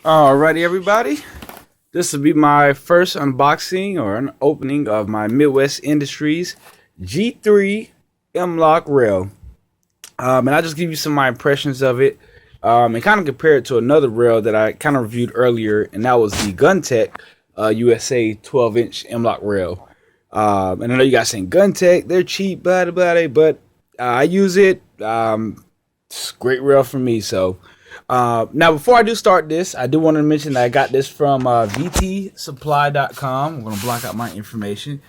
Alrighty, everybody. This will be my first unboxing or an opening of my Midwest Industries G3 M-Lok rail. And I'll just give you some of my impressions of it and kind of compare it to another rail that I kind of reviewed earlier, and that was the GunTech USA 12-inch M-Lok rail. And I know you guys saying GunTech, they're cheap, blah, blah, blah, but I use it. It's a great rail for me, so... now, before I do start this, I do want to mention that I got this from VTSupply.com. I'm going to block out my information.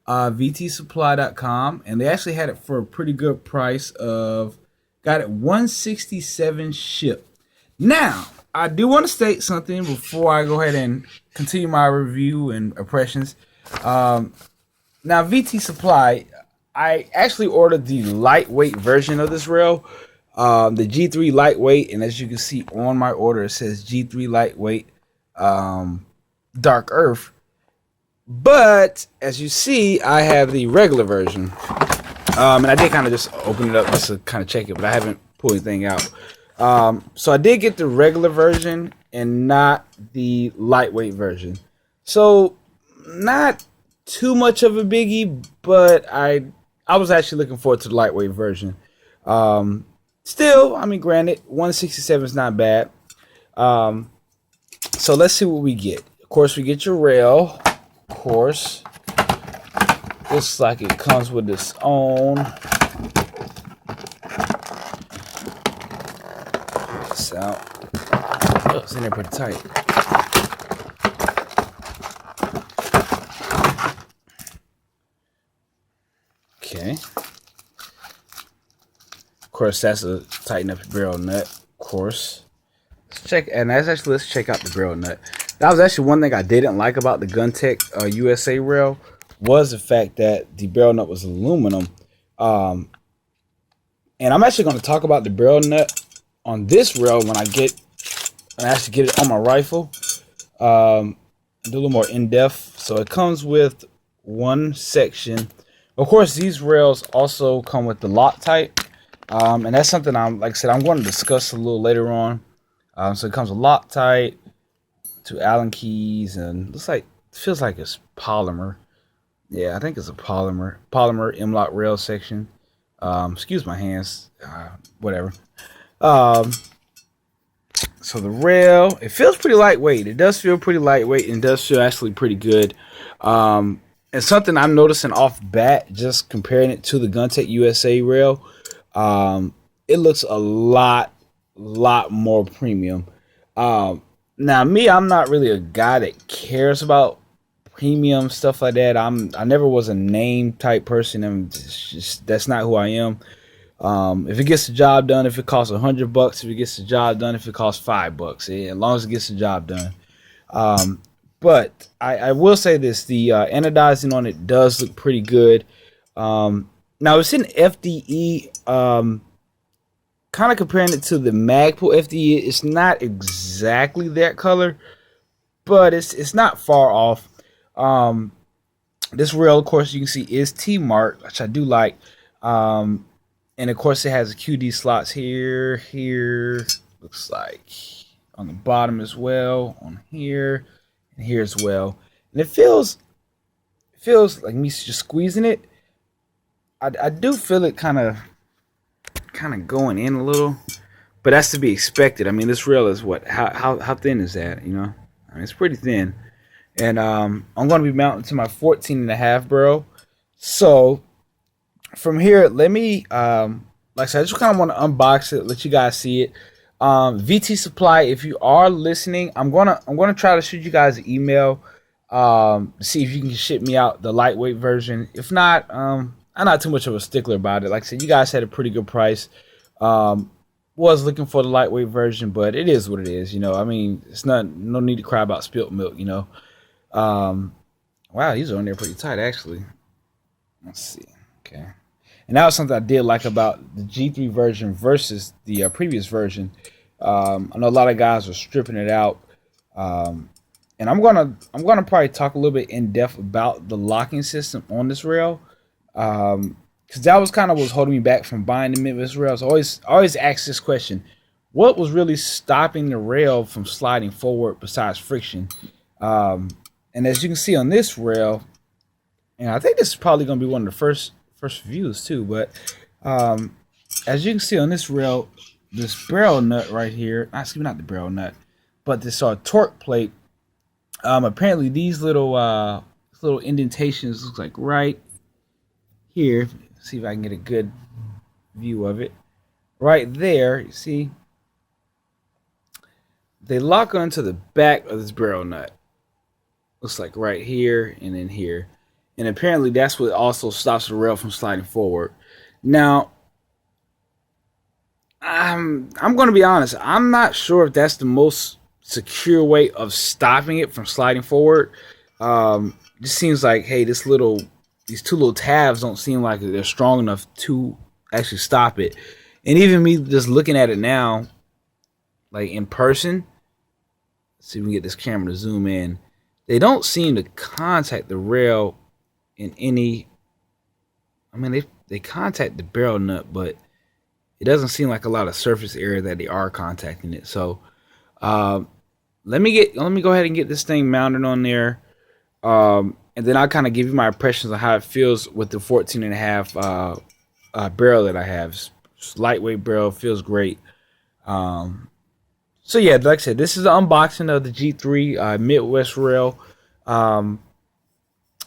VTSupply.com, and they actually had it for a pretty good price of, got it $167 shipped. Now, I do want to state something before I go ahead and continue my review and impressions. Now, VT Supply, I actually ordered the lightweight version of this rail. The G3 lightweight, and as you can see on my order, it says G3 lightweight dark earth. But as you see, I have the regular version, and I did kind of just open it up just to kind of check it, but I haven't pulled anything out. So I did get the regular version and not the lightweight version. So not too much of a biggie, but I was actually looking forward to the lightweight version. Still, I mean, granted, 167 is not bad. So let's see what we get. Of course, we get your rail. Of course, looks like it comes with its own. Check this out. Oh, it's in there pretty tight. Okay. Of course, that's a tighten up the barrel nut. Of course, let's check, and let's check out the barrel nut. That was actually one thing I didn't like about the GunTech USA rail, was the fact that the barrel nut was aluminum. And I'm actually going to talk about the barrel nut on this rail when I actually get it on my rifle. Do a little more in depth. So it comes with one section. Of course, these rails also come with the Loctite. And that's something like I said, I'm going to discuss a little later on. So it comes with Loctite, 2 Allen keys, and feels like it's polymer. Yeah, I think it's a polymer M-Lok rail section. Excuse my hands, whatever. So the rail, it feels pretty lightweight. It does feel pretty lightweight and does feel actually pretty good. And something I'm noticing off bat, just comparing it to the GunTech USA rail. It looks a lot more premium. Now me, I'm not really a guy that cares about premium stuff like that. I never was a name type person, and that's not who I am. If it gets the job done, if it costs $100, if it gets the job done, if it costs $5, as long as it gets the job done. But I will say this: the anodizing on it does look pretty good. Now it's in FDE, kind of comparing it to the Magpul FDE. It's not exactly that color, but it's not far off. This rail, of course, you can see is T-marked, which I do like. And of course, it has QD slots here, looks like on the bottom as well, on here, and here as well. And it feels like me just squeezing it. I do feel it kind of going in a little, but that's to be expected. I mean, this rail is what? How thin is that? You know, I mean, it's pretty thin. And I'm going to be mounting to my 14.5 barrel. So from here, let me like I said, I just kind of want to unbox it, let you guys see it. VT Supply, if you are listening, I'm gonna try to shoot you guys an email, see if you can ship me out the lightweight version. If not, I'm not too much of a stickler about it. Like I said, you guys had a pretty good price. Was looking for the lightweight version, but it is what it is. You know, I mean, it's no need to cry about spilt milk. You know. Wow, these are on there pretty tight, actually. Let's see. Okay. And that was something I did like about the G3 version versus the previous version. I know a lot of guys are stripping it out. And I'm gonna probably talk a little bit in depth about the locking system on this rail. Because that was kind of what's holding me back from buying the Midwest rails. I always ask this question: what was really stopping the rail from sliding forward besides friction. And as you can see on this rail, and I think this is probably going to be one of the first views too, but as you can see on this rail, this barrel nut right here, excuse me, not the barrel nut, but this torque plate, apparently these little indentations looks like right here. See if I can get a good view of it. Right there, you see, they lock onto the back of this barrel nut. Looks like right here and then here. And apparently that's what also stops the rail from sliding forward. Now, I'm going to be honest. I'm not sure if that's the most secure way of stopping it from sliding forward. Just seems like, hey, these two little tabs don't seem like they're strong enough to actually stop it. And even me just looking at it now, like in person, let's see if we can get this camera to zoom in. They don't seem to contact the rail in any. I mean, they contact the barrel nut, but it doesn't seem like a lot of surface area that they are contacting it. So let me go ahead and get this thing mounted on there, and then I'll kind of give you my impressions on how it feels with the 14.5 barrel that I have. It's lightweight barrel, feels great. So yeah, like I said, this is the unboxing of the G3 Midwest rail.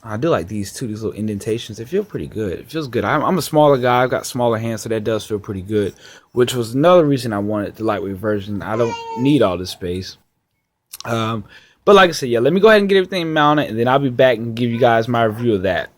I do like these too, these little indentations. They feel pretty good. It feels good. I'm a smaller guy. I've got smaller hands, so that does feel pretty good, which was another reason I wanted the lightweight version. I don't need all this space. But like I said, yeah, let me go ahead and get everything mounted, and then I'll be back and give you guys my review of that.